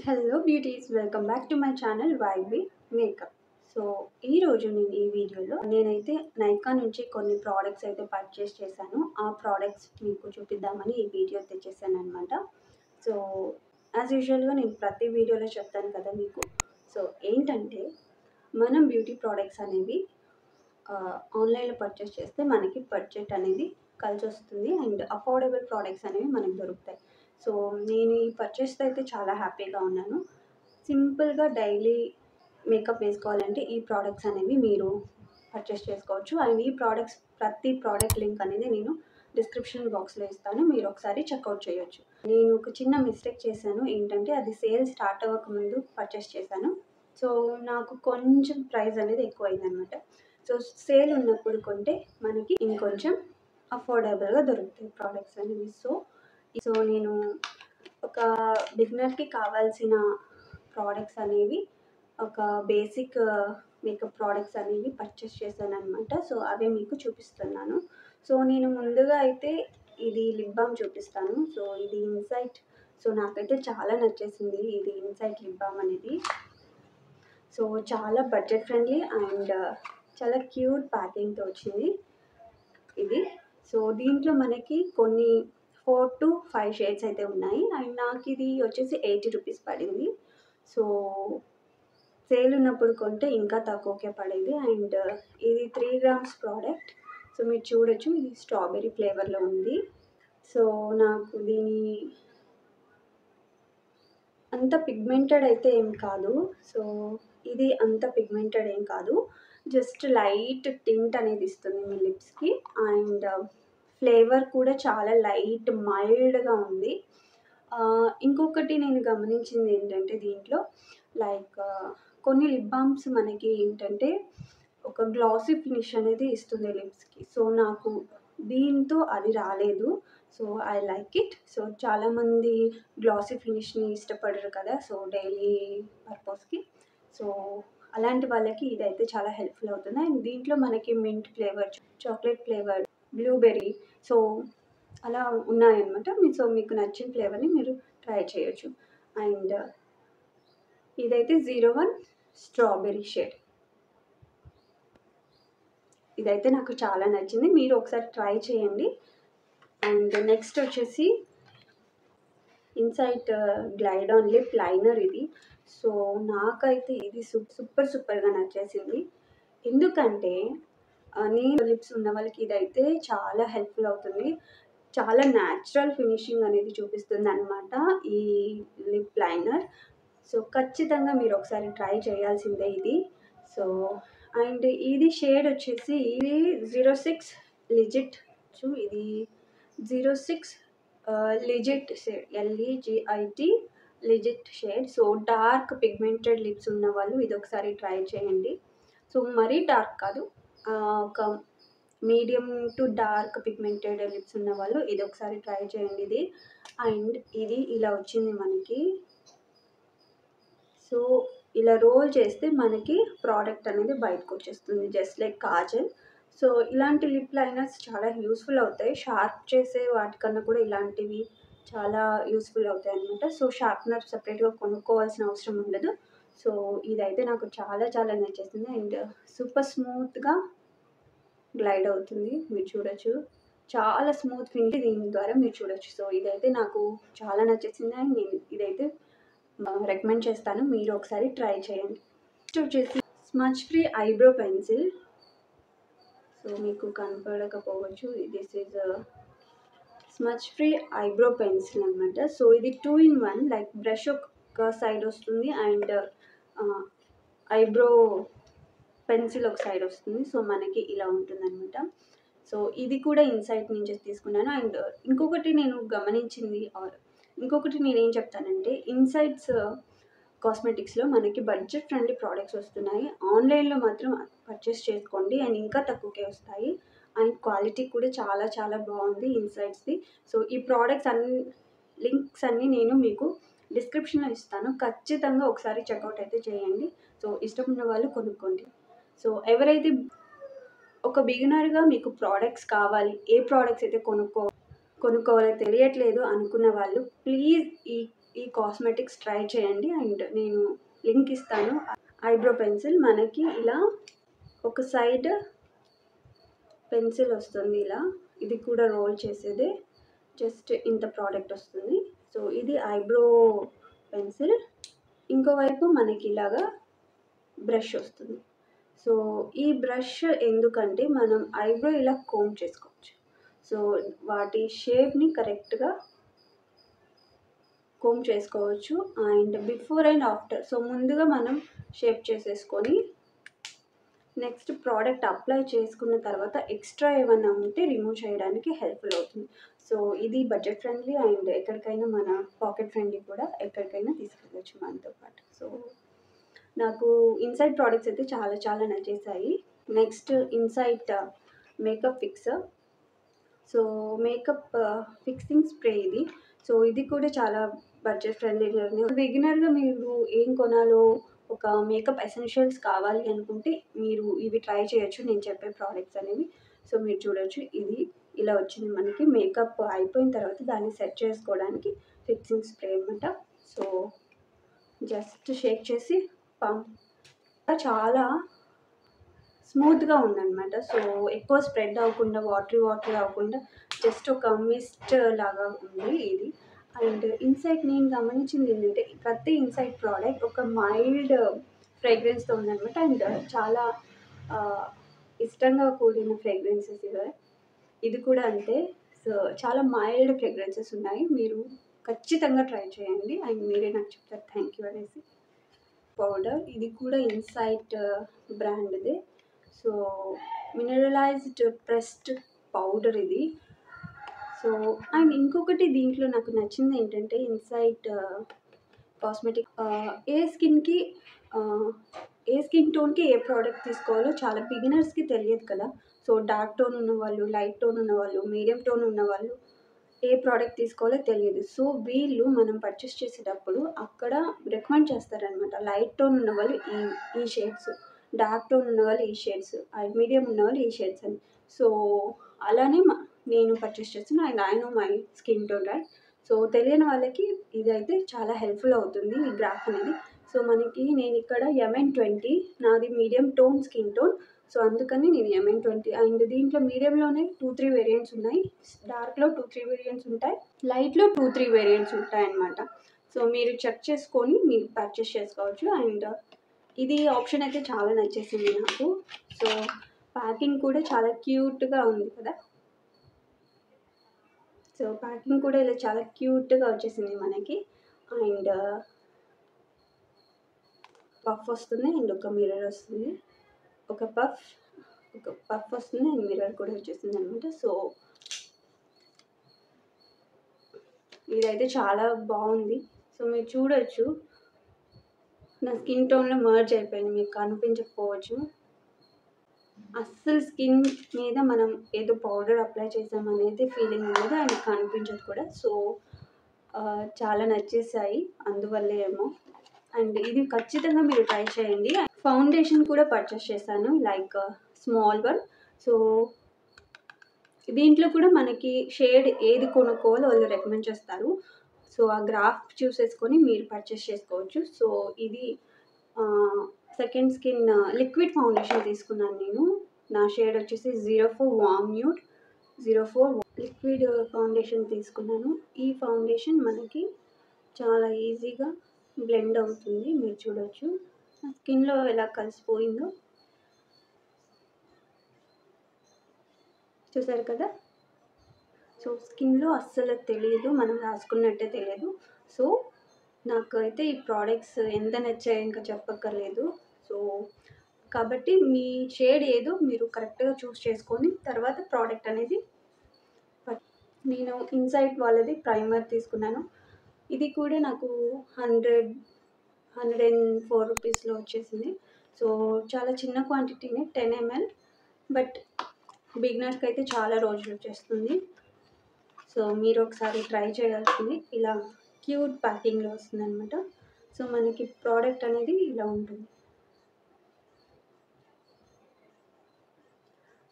Hello beauties, welcome back to my channel YB makeup. So ఈరోజు నేను ఈ వీడియోలో నేనైతే నైకా నుంచి కొన్ని ప్రోడక్ట్స్ అయితే పర్చేస్ చేశాను. ఆ ప్రోడక్ట్స్ మీకు చూపిద్దామని ఈ వీడియో తెచ్చేసాను అనమాట. సో యాజ్ యూజువల్గా నేను ప్రతి వీడియోలో చెప్తాను కదా మీకు. సో ఏంటంటే మనం బ్యూటీ ప్రోడక్ట్స్ అనేవి ఆన్లైన్లో పర్చేస్ చేస్తే మనకి బడ్జెట్ అనేది కలిసి వస్తుంది అండ్ అఫోర్డబుల్ ప్రోడక్ట్స్ అనేవి మనకు దొరుకుతాయి. సో నేను ఈ పర్చేస్తో అయితే చాలా హ్యాపీగా ఉన్నాను. సింపుల్గా డైలీ మేకప్ వేసుకోవాలంటే ఈ ప్రోడక్ట్స్ అనేవి మీరు పర్చేస్ చేసుకోవచ్చు. అండ్ ఈ ప్రోడక్ట్స్ ప్రతి ప్రోడక్ట్ లింక్ అనేది నేను డిస్క్రిప్షన్ బాక్స్లో ఇస్తాను, మీరు ఒకసారి చెక్అవుట్ చేయొచ్చు. నేను ఒక చిన్న మిస్టేక్ చేశాను, ఏంటంటే అది సేల్ స్టార్ట్ అవ్వకముందు పర్చేస్ చేశాను. సో నాకు కొంచెం ప్రైస్ అనేది ఎక్కువైందనమాట. సో సేల్ ఉన్నప్పుడు కొంటే మనకి ఇంకొంచెం అఫోర్డబుల్గా దొరుకుతాయి ప్రోడక్ట్స్ అనేవి. సో నేను ఒక బిగినర్కి కావాల్సిన ప్రోడక్ట్స్ అనేవి, ఒక బేసిక్ మేకప్ ప్రోడక్ట్స్ అనేవి పర్చేస్ చేశాను అనమాట. సో అవే మీకు చూపిస్తున్నాను. సో నేను ముందుగా అయితే ఇది లిప్ బామ్ చూపిస్తాను. సో ఇది ఇన్సైట్. సో నాకైతే చాలా నచ్చేసింది ఇది ఇన్సైట్ లిప్ బామ్ అనేది. సో చాలా బడ్జెట్ ఫ్రెండ్లీ అండ్ చాలా క్యూట్ ప్యాకింగ్తో వచ్చింది ఇది. సో దీంట్లో మనకి కొన్ని 4 to 5 షేడ్స్ అయితే ఉన్నాయి అండ్ నాకు ఇది వచ్చేసి 80 రూపీస్ పడింది. సో సేల్ ఉన్నప్పుడు కొంటే ఇంకా తక్కువకే పడేది. అండ్ ఇది 3 గ్రామ్స్ ప్రోడక్ట్. సో మీరు చూడొచ్చు, ఇది స్ట్రాబెర్రీ ఫ్లేవర్లో ఉంది. సో నాకు దీని అంత పిగ్మెంటెడ్ అయితే ఏం కాదు. సో ఇది అంత పిగ్మెంటెడ్ ఏం కాదు, జస్ట్ లైట్ టింట్ అనేది ఇస్తుంది మీ లిప్స్కి. అండ్ ఫ్లేవర్ కూడా చాలా లైట్ మైల్డ్గా ఉంది. ఇంకొకటి నేను గమనించింది ఏంటంటే దీంట్లో లైక్ కొన్ని లిప్ బామ్స్ మనకి ఏంటంటే ఒక గ్లాసీ ఫినిష్ అనేది ఇస్తుంది లిప్స్కి. సో నాకు దీంతో అది రాలేదు. So I like it. So చాలామంది గ్లాసీ ఫినిష్ని ఇష్టపడరు కదా, సో డైలీ పర్పస్కి. సో అలాంటి వాళ్ళకి ఇదైతే చాలా హెల్ప్ఫుల్ అవుతుంది. అండ్ దీంట్లో మనకి mint flavour, chocolate flavour, blueberry, so అలా ఉన్నాయన్నమాట. సో మీకు నచ్చిన ఫ్లేవర్ని మీరు ట్రై చేయొచ్చు. అండ్ ఇదైతే 01 స్ట్రాబెర్రీ షేడ్. ఇదైతే నాకు చాలా నచ్చింది, మీరు ఒకసారి ట్రై చేయండి. అండ్ నెక్స్ట్ వచ్చేసి insight glide on lip liner ఇది. సో నాకైతే ఇది సూపర్గా నచ్చేసింది. ఎందుకంటే నేను లిప్స్ ఉన్న వాళ్ళకి ఇదైతే చాలా హెల్ప్ఫుల్ అవుతుంది. చాలా న్యాచురల్ ఫినిషింగ్ అనేది చూపిస్తుంది అనమాట ఈ లిప్ లైనర్. సో ఖచ్చితంగా మీరు ఒకసారి ట్రై చేయాల్సిందే ఇది. సో అండ్ ఇది షేడ్ వచ్చేసి ఇది 06 లిజిట్. ఇది 06 legit shade, LEGIT legit shade. So dark pigmented lips ఉన్న వాళ్ళు ఇది ఒకసారి ట్రై చేయండి. సో మరీ డార్క్ కాదు, ఒక medium to dark pigmented lips ఉన్న వాళ్ళు ఇది ఒకసారి ట్రై చేయండి ఇది. అండ్ ఇది ఇలా వచ్చింది మనకి. సో ఇలా రోల్ చేస్తే మనకి ప్రోడక్ట్ అనేది బయటకు వచ్చేస్తుంది, జస్ట్ లైక్ కాజల్. సో ఇలాంటి లిప్ లైనర్స్ చాలా యూస్ఫుల్ అవుతాయి, షార్ప్ చేసే వాటికన్నా కూడా ఇలాంటివి చాలా యూస్ఫుల్ అవుతాయి అనమాట. సో షార్ప్నర్ సపరేట్గా కొనుక్కోవాల్సిన అవసరం ఉండదు. సో ఇదైతే నాకు చాలా నచ్చేసింది. అండ్ సూపర్ స్మూత్గా గ్లైడ్ అవుతుంది, మీరు చూడొచ్చు. చాలా స్మూత్ ఫినిష్ దీని ద్వారా మీరు చూడొచ్చు. సో ఇదైతే నాకు చాలా నచ్చేసింది అండ్ నేను ఇదైతే రికమెండ్ చేస్తాను, మీరు ఒకసారి ట్రై చేయండి. నెక్స్ట్ వచ్చేసి smudge free eyebrow pencil. So మీకు కనపడకపోవచ్చు, this is smudge free eyebrow pencil అనమాట. సో ఇది 2 in 1, లైక్ బ్రష్ ఒక సైడ్ వస్తుంది అండ్ ఐబ్రో పెన్సిల్ ఒక సైడ్ వస్తుంది. సో మనకి ఇలా ఉంటుంది అనమాట. సో ఇది కూడా ఇన్సైట్ నుంచి తీసుకున్నాను. అండ్ ఇంకొకటి నేను గమనించింది, ఇంకొకటి నేనేం చెప్తానంటే ఇన్సైట్స్ కాస్మెటిక్స్లో మనకి బడ్జెట్ ఫ్రెండ్లీ ప్రోడక్ట్స్ వస్తున్నాయి. ఆన్లైన్లో మాత్రం పర్చేస్ చేసుకోండి అండ్ ఇంకా తక్కువకే వస్తాయి. అండ్ క్వాలిటీ కూడా చాలా బాగుంది ఇన్సైట్స్ది. సో ఈ ప్రోడక్ట్స్ లింక్స్ అన్నీ నేను మీకు డిస్క్రిప్షన్లో ఇస్తాను, ఖచ్చితంగా ఒకసారి చెక్అవుట్ అయితే చేయండి. సో ఇష్టం ఉన్న వాళ్ళు కొనుక్కోండి. సో ఎవరైతే ఒక బిగినర్గా మీకు ప్రోడక్ట్స్ ఏ ప్రోడక్ట్స్ అయితే కొనుక్కోవాలో తెలియట్లేదు అనుకున్న వాళ్ళు ప్లీజ్ ఈ ఈ కాస్మెటిక్స్ ట్రై చేయండి. అండ్ నేను లింక్ ఇస్తాను. ఐబ్రో పెన్సిల్ మనకి ఇలా ఒక సైడ్ పెన్సిల్ వస్తుంది, ఇలా ఇది కూడా రోల్ చేసేదే, జస్ట్ ఇంత ప్రోడక్ట్ వస్తుంది. సో ఇది ఐబ్రో పెన్సిల్. ఇంకోవైపు మనకి ఇలాగా బ్రష్ వస్తుంది. సో ఈ బ్రష్ ఎందుకంటే మనం ఐబ్రో ఇలా కోమ్ చేసుకోవచ్చు. సో వాటి షేప్ని కరెక్ట్గా కోమ్ చేసుకోవచ్చు. And before and after, so ముందుగా మనం షేప్ చేసేసుకొని నెక్స్ట్ ప్రోడక్ట్ అప్లై చేసుకున్న తర్వాత ఎక్స్ట్రా ఏమన్నా ఉంటే రిమూవ్ చేయడానికి హెల్ప్ఫుల్ అవుతుంది. సో ఇది బడ్జెట్ ఫ్రెండ్లీ అండ్ ఎక్కడికైనా మన పాకెట్ ఫ్రెండ్లీ కూడా, ఎక్కడికైనా తీసుకెళ్ళచ్చు మనతో పాటు. సో నాకు ఇన్సైట్ ప్రోడక్ట్స్ అయితే చాలా చాలా నచ్చేసాయి. Next Insight makeup fixer. So makeup fixing spray ఇది. సో ఇది కూడా చాలా బడ్జెట్ ఫ్రెండ్లీగానే. బిగినర్గా మీరు ఏం కొనాలో, ఒక మేకప్ ఎసెన్షియల్స్ కావాలి అనుకుంటే మీరు ఇవి ట్రై చేయొచ్చు, నేను చెప్పే ప్రోడక్ట్స్ అనేవి. సో మీరు చూడొచ్చు, ఇది ఇలా వచ్చింది మనకి. మేకప్ అయిపోయిన తర్వాత దాన్ని సెట్ చేసుకోవడానికి ఫిక్సింగ్ స్ప్రే అనమాట. సో జస్ట్ షేక్ చేసి చాలా స్మూత్గా ఉందన్నమాట. సో ఎక్కువ స్ప్రెడ్ అవ్వకుండా, వాటరీ అవ్వకుండా జస్ట్ ఒక మిస్ట్ లాగా ఉంది ఇది. అండ్ ఇన్సైట్ నేను గమనించింది ఏంటంటే, ప్రతి ఇన్సైట్ ప్రోడక్ట్ ఒక మైల్డ్ ఫ్రేగ్రెన్స్తో ఉందన్నమాట. అండ్ చాలా ఇష్టంగా కూడిన ఫ్రేగ్రెన్సెస్ ఇవి. ఇది కూడా అంతే. సో చాలా మైల్డ్ ఫ్రేగ్రెన్సెస్ ఉన్నాయి. మీరు ఖచ్చితంగా ట్రై చేయండి అండ్ మీరే నాకు చెప్తారు థ్యాంక్ యూ అనేసి. పౌడర్ ఇది కూడా ఇన్సైట్ బ్రాండ్దే. సో మినరలైజ్డ్ ప్రెస్డ్ పౌడర్ ఇది. సో అండ్ ఇంకొకటి దీంట్లో నాకు నచ్చింది ఏంటంటే, ఇన్సైట్ కాస్మెటిక్ ఏ స్కిన్ టోన్కి ఏ ప్రోడక్ట్ తీసుకోవాలో చాలా బిగినర్స్కి తెలియదు కదా. సో డార్క్ టోన్ ఉన్నవాళ్ళు, లైట్ టోన్ ఉన్నవాళ్ళు, మీడియం టోన్ ఉన్నవాళ్ళు ఏ ప్రోడక్ట్ తీసుకోవాలో తెలియదు. సో వీళ్ళు మనం పర్చేస్ చేసేటప్పుడు అక్కడ రికమెండ్ చేస్తారనమాట. లైట్ టోన్ ఉన్నవాళ్ళు ఈ షేడ్స్, డార్క్ టోన్ ఉన్నవాళ్ళు ఈ షేడ్స్, మీడియం ఉన్నవాళ్ళు ఈ షేడ్స్ అని. సో అలానే నేను పర్చేస్ చేస్తాను and I know my skin tone right. So తెలియని వాళ్ళకి ఇదైతే చాలా హెల్ప్ఫుల్ అవుతుంది ఈ గ్రాఫ్ అనేది. సో మనకి నేను ఇక్కడ MN20, నాది medium tone skin tone. So అందుకని నేను MN20. అండ్ దీంట్లో మీడియంలోనే 2-3 వేరియంట్స్ ఉన్నాయి, డార్క్లో 2-3 వేరియంట్స్ ఉంటాయి, లైట్లో 2-3 వేరియంట్స్ ఉంటాయి అన్నమాట. సో మీరు చెక్ చేసుకొని మీరు పర్చేస్ చేసుకోవచ్చు. అండ్ ఇది ఆప్షన్ అయితే చాలా నచ్చేసింది నాకు. సో ప్యాకింగ్ కూడా చాలా క్యూట్గా ఉంది కదా. సో ప్యాకింగ్ కూడా ఇలా చాలా క్యూట్గా వచ్చేసింది మనకి. అండ్ పఫ్ వస్తుంది అండ్ ఒక మిర్రర్ వస్తుంది. ఒక పఫ్ వస్తుంది అండ్ మిర్రర్ కూడా వచ్చేసింది అనమాట. సో ఇదైతే చాలా బాగుంది. సో మీరు చూడొచ్చు, నా స్కిన్ టోన్లో మర్జ్ అయిపోయింది, మీకు కనిపించకపోవచ్చు. అస్సలు స్కిన్ మీద మనం ఏదో పౌడర్ అప్లై చేసామనేది ఫీలింగ్ ఉండదు అండ్ కనిపించదు కూడా. సో చాలా నచ్చేసాయి, అందువల్లే ఏమో. అండ్ ఇది ఖచ్చితంగా మీరు ట్రై చేయండి. ఫౌండేషన్ కూడా పర్చేస్ చేశాను, లైక్ స్మాల్ వన్. సో దీంట్లో కూడా మనకి షేడ్ ఏది కొనుక్కోవాలో వాళ్ళు రికమెండ్ చేస్తారు. సో ఆ గ్రాఫ్ చూసేసుకొని మీరు పర్చేస్ చేసుకోవచ్చు. సో ఇది సెకండ్ స్కిన్ లిక్విడ్ ఫౌండేషన్ తీసుకున్నాను నేను. నా షేడ్ వచ్చేసి 04 వామ్ న్యూడ్ 04 లిక్విడ్ ఫౌండేషన్ తీసుకున్నాను. ఈ ఫౌండేషన్ మనకి చాలా ఈజీగా బ్లెండ్ అవుతుంది, మీరు చూడొచ్చు నా స్కిన్లో ఎలా కలిసిపోయిందో. చూసారు కదా. సో స్కిన్లో అస్సలు తెలియదు, మనం రాసుకున్నట్టే తెలియదు. సో నాకు అయితే ఈ ప్రోడక్ట్స్ ఎంత నచ్చాయో ఇంకా చెప్పక్కర్లేదు. సో కాబట్టి మీ షేడ్ ఏదో మీరు కరెక్ట్గా చూస్ చేసుకొని తర్వాత ప్రోడక్ట్ అనేది. నేను ఇన్సైట్ వాళ్ళది ప్రైమర్ తీసుకున్నాను. ఇది కూడా నాకు 104 రూపీస్లో వచ్చేసింది. సో చాలా చిన్న క్వాంటిటీనే, 10 ml. బట్ బిగినర్స్కి అయితే చాలా రోజులు వచ్చేస్తుంది. సో మీరు ఒకసారి ట్రై చేయాల్సింది. ఇలా క్యూట్ ప్యాకింగ్లో వస్తుంది అనమాట. సో మనకి ప్రోడక్ట్ అనేది ఇలా ఉంటుంది.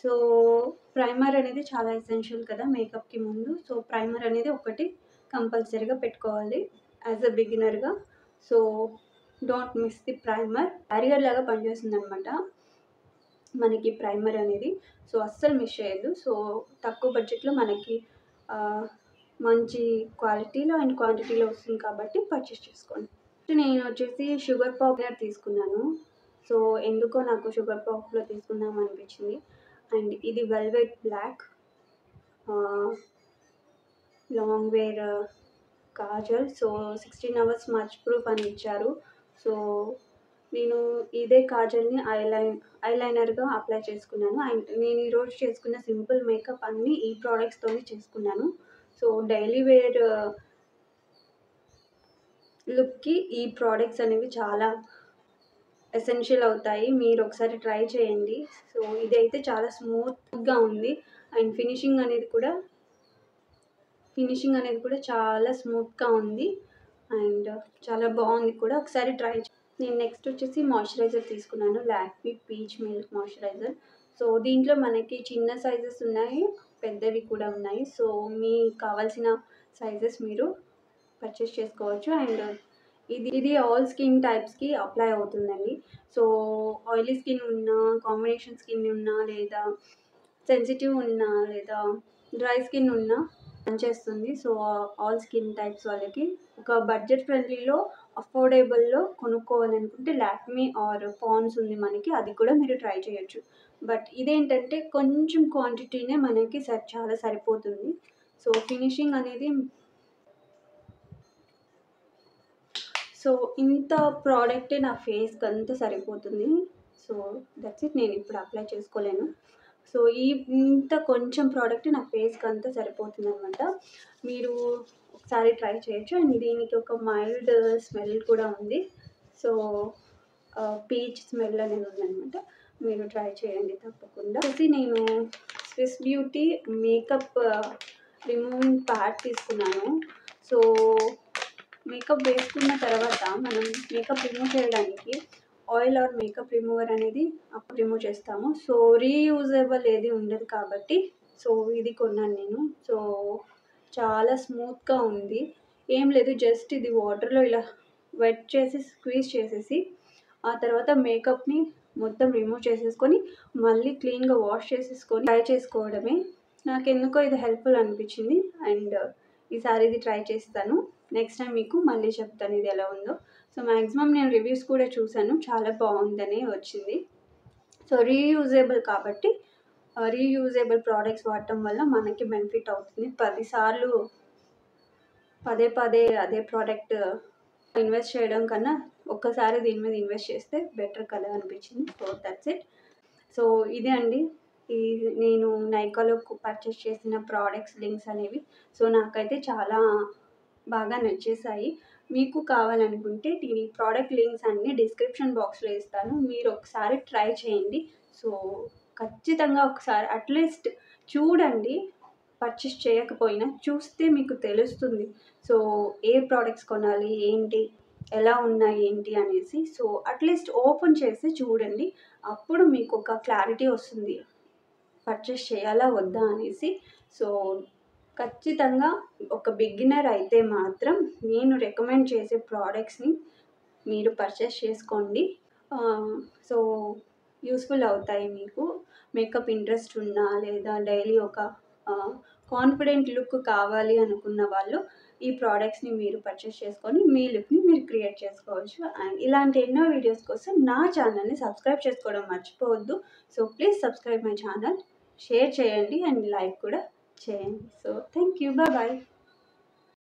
సో ప్రైమర్ అనేది చాలా ఎసెన్షియల్ కదా మేకప్కి ముందు. సో ప్రైమర్ అనేది ఒకటి కంపల్సరీగా పెట్టుకోవాలి. యాజ్ అ బిగినర్గా. So don't miss the primer. Barrier లాగా పనిచేస్తుంది అనమాట మనకి ప్రైమర్ అనేది. సో అస్సలు మిస్ చేయొద్దు. సో తక్కువ బడ్జెట్లో మనకి మంచి క్వాలిటీలో అండ్ క్వాంటిటీలో వస్తుంది కాబట్టి పర్చేస్ చేసుకోండి. నేను వచ్చేసి షుగర్ పాపులర్ తీసుకున్నాను. సో ఎందుకో నాకు షుగర్ పాపులర్ తీసుకుందాం అనిపించింది. అండ్ ఇది velvet black long wear kajal. So 16 hours smudge proof అని ఇచ్చారు. సో నేను ఇదే కాజల్ని ఐలైనర్గా అప్లై చేసుకున్నాను. అండ్ నేను ఈరోజు చేసుకున్న సింపుల్ మేకప్ అన్నీ ఈ ప్రోడక్ట్స్తోనే చేసుకున్నాను. సో డైలీ వేర్ లుక్కి ఈ ప్రోడక్ట్స్ అనేవి చాలా ఎసెన్షియల్ అవుతాయి. మీరు ఒకసారి ట్రై చేయండి. సో ఇదైతే చాలా స్మూత్గా ఉంది అండ్ ఫినిషింగ్ అనేది కూడా చాలా స్మూత్గా ఉంది అండ్ చాలా బాగుంది కూడా. ఒకసారి ట్రై. నేను నెక్స్ట్ వచ్చేసి మాయిశ్చరైజర్ తీసుకున్నాను, Lakme peach milk moisturiser. So దీంట్లో మనకి చిన్న సైజెస్ ఉన్నాయి, పెద్దవి కూడా ఉన్నాయి. సో మీకు కావాల్సిన సైజెస్ మీరు పర్చేస్ చేసుకోవచ్చు. అండ్ ఇది ఆల్ స్కిన్ టైప్స్కి అప్లై అవుతుందండి. సో ఆయిలీ స్కిన్ ఉన్నా, కాంబినేషన్ స్కిన్ ఉన్నా, లేదా సెన్సిటివ్ ఉన్నా, లేదా డ్రై స్కిన్ ఉన్నా పనిచేస్తుంది. సో ఆల్ స్కిన్ టైప్స్ వాళ్ళకి ఒక బడ్జెట్ ఫ్రెండ్లీలో అఫోర్డబుల్లో కొనుక్కోవాలనుకుంటే లాక్మీ ఆర్ పాండ్స్ ఉంది మనకి, అది కూడా మీరు ట్రై చేయొచ్చు. బట్ ఇదేంటంటే కొంచెం క్వాంటిటీనే మనకి చాలా సరిపోతుంది. సో ఫినిషింగ్ అనేది ఇంత ప్రోడక్టే నా ఫేస్కి అంతా సరిపోతుంది. So that's it. నేను ఇప్పుడు అప్లై చేసుకోలేను. సో ఇంత కొంచెం ప్రోడక్ట్ నా ఫేస్కి అంతా సరిపోతుంది అనమాట. మీరు ఒకసారి ట్రై చేయొచ్చు. అండ్ దీనికి ఒక మైల్డ్ స్మెల్ కూడా ఉంది. సో పీచ్ స్మెల్ అనేది ఉందనమాట. మీరు ట్రై చేయండి తప్పకుండా. నేను Swiss beauty makeup removing pad తీసుకున్నాను. సో మేకప్ వేసుకున్న తర్వాత మనం మేకప్ రిమూవ్ చేయడానికి ఆయిల్ ఆర్ మేకప్ రిమూవర్ అనేది అప్పుడు రిమూవ్ చేస్తాము. సో రీయూజబుల్ ఏది ఉండదు కాబట్టి సో ఇది కొన్నాను నేను. సో చాలా స్మూత్గా ఉంది. ఏం లేదు, జస్ట్ ఇది వాటర్లో ఇలా వెట్ చేసి స్క్వీజ్ చేసేసి ఆ తర్వాత మేకప్ని మొత్తం రిమూవ్ చేసేసుకొని మళ్ళీ క్లీన్గా వాష్ చేసేసుకొని ట్రై చేసుకోవడమే. నాకు ఎందుకో ఇది హెల్ప్ఫుల్ అనిపించింది అండ్ ఈసారి ఇది ట్రై చేస్తాను. నెక్స్ట్ టైం మీకు మళ్ళీ చెప్తాను ఇది ఎలా ఉందో. సో మ్యాక్సిమం నేను రివ్యూస్ కూడా చూశాను, చాలా బాగుందని వచ్చింది. సో రీయూజబుల్ కాబట్టి రీయూజబుల్ ప్రోడక్ట్స్ వాడటం వల్ల మనకి బెనిఫిట్ అవుతుంది. 10 సార్లు పదే అదే ప్రోడక్ట్ ఇన్వెస్ట్ చేయడం కన్నా ఒక్కసారి దీని మీద ఇన్వెస్ట్ చేస్తే బెటర్ కదా అనిపించింది. So that's it. సో ఇదే అండి నేను నైకాలో పర్చేస్ చేసిన ప్రోడక్ట్స్ లింక్స్ అనేవి. సో నాకైతే చాలా బాగా నచ్చేసాయి. మీకు కావాలనుకుంటే ఈ ప్రోడక్ట్ లింక్స్ అన్నీ డిస్క్రిప్షన్ బాక్స్లో ఇస్తాను. మీరు ఒకసారి ట్రై చేయండి. సో ఖచ్చితంగా ఒకసారి అట్లీస్ట్ చూడండి. పర్చేస్ చేయకపోయినా చూస్తే మీకు తెలుస్తుంది. సో ఏ ప్రోడక్ట్స్ కొనాలి, ఏంటి, ఎలా ఉన్నాయి, ఏంటి అనేసి. సో అట్లీస్ట్ ఓపెన్ చేసి చూడండి. అప్పుడు మీకు ఒక క్లారిటీ వస్తుంది పర్చేస్ చేయాలా వద్దా అనేసి. సో ఖచ్చితంగా ఒక బిగినర్ అయితే మాత్రం నేను రికమెండ్ చేసే ప్రోడక్ట్స్ని మీరు పర్చేస్ చేసుకోండి. సో యూస్ఫుల్ అవుతాయి మీకు. మేకప్ ఇంట్రెస్ట్ ఉన్నా, లేదా డైలీ ఒక కాన్ఫిడెంట్ లుక్ కావాలి అనుకున్న వాళ్ళు ఈ ప్రోడక్ట్స్ని మీరు పర్చేస్ చేసుకొని మీ లుక్ని మీరు క్రియేట్ చేసుకోవచ్చు. అండ్ ఇలాంటి ఎన్నో వీడియోస్ కోసం నా ఛానల్ని సబ్స్క్రైబ్ చేసుకోవడం మర్చిపోవద్దు. So please subscribe my channel, share చేయండి అండ్ లైక్ కూడా చేయండి. So thank you, bye.